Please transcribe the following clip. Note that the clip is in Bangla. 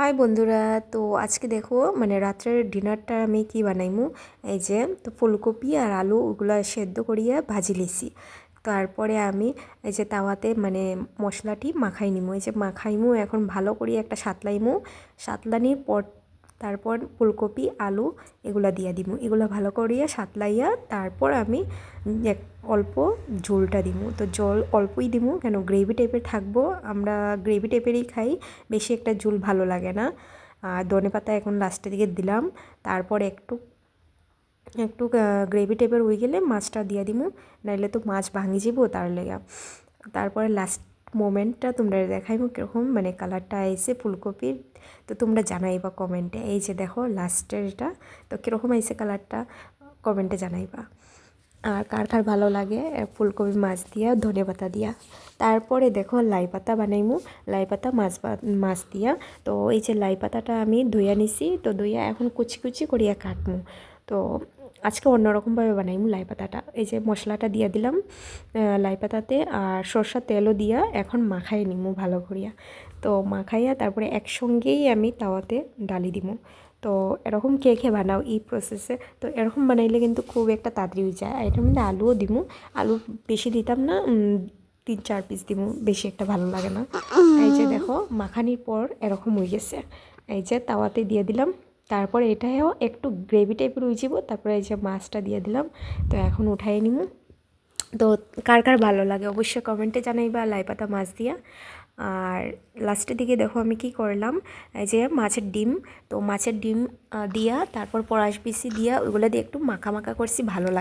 হাই বন্ধুরা, তো আজকে দেখো মানে রাত্রের ডিনারটা আমি কি বানাইমু। এই যে তো ফুলকপি আর আলু ওগুলা সেদ্ধ করিয়া ভাজি লিছি। তারপরে আমি এই যে তাওয়াতে মানে মশলাটি মাখাই নিমু। এই যে মাখাইমু এখন ভালো করিয়া একটা সাতলাইমু। সাতলানির পর তারপর ফুলকপি আলু এগুলা দিয়া দিমু। এগুলা ভালো করিয়া সাতলাইয়া তারপর আমি এক অল্প ঝোলটা দিমু। তো জল অল্পই দিমু, কেন গ্রেভি টাইপের থাকবো, আমরা গ্রেভি টাইপেরই খাই, বেশি একটা ঝোল ভালো লাগে না। আর ধনেপাতা এখন লাস্টের দিকে দিলাম। তারপর একটু একটু গ্রেভি টাইপের হয়ে গেলে মাছটা দিয়া দিমু, নাইলে তো মাছ ভাঙি যাবো তার লেগা। তারপরে লাস্ট মোমেন্টটা তোমরা দেখাইমু কীরকম মানে কালারটা আইছে ফুলকপির। তো তোমরা জানাইবা কমেন্টে। এই যে দেখো লাস্টের এটা, তো কীরকম আইছে কালারটা কমেন্টে জানাইবা। আর কার কার ভালো লাগে ফুলকপি মাছ দিয়া ধনেপাতা দিয়া। তারপরে দেখো লাই পাতা বানাইমু, লাই পাতা মাছ দিয়া। তো এই যে লাই পাতাটা আমি ধুইয়া নিছি, তো ধুইয়া এখন কুচি কুচি করিয়া কাটমু। তো আজকে অন্যরকমভাবে বানাইমু লাই পাতাটা। এই যে মশলাটা দিয়ে দিলাম লাই পাতাতে, আর সরষার তেলও দিয়া এখন মাখাই নিমু ভালো করিয়া। তো মাখাইয়া তারপরে একসঙ্গেই আমি তাওয়াতে ডালি দিমু। তো এরকম কে কে বানাও এই প্রসেসে? তো এরকম বানাইলে কিন্তু খুব একটা তাড়াতাড়ি হয়ে যায়। আর এটার মধ্যে আলুও দিমু, আলু বেশি দিতাম না, 3-4 পিস দিমু, বেশি একটা ভালো লাগে না। এই যে দেখো মাখানির পর এরকম হয়ে গেছে। এই যে তাওয়াতে দিয়ে দিলাম, তারপর এটাও একটু গ্রেভি টাইপের হয়ে যাব। তারপরে এই যে মাছটা দিয়ে দিলাম। তো এখন উঠাই নিমু। তো কার কার ভালো লাগে অবশ্যই কমেন্টে জানাইবা লাই পাতা মাছ দিয়া। আর লাস্টের দিকে দেখো আমি কি করলাম, এই যে মাছের ডিম, তো মাছের ডিম দিয়া তারপর পরাশ বিচি দিয়া ওইগুলো দিয়ে একটু মাখা মাখা করছি, ভালো লাগে।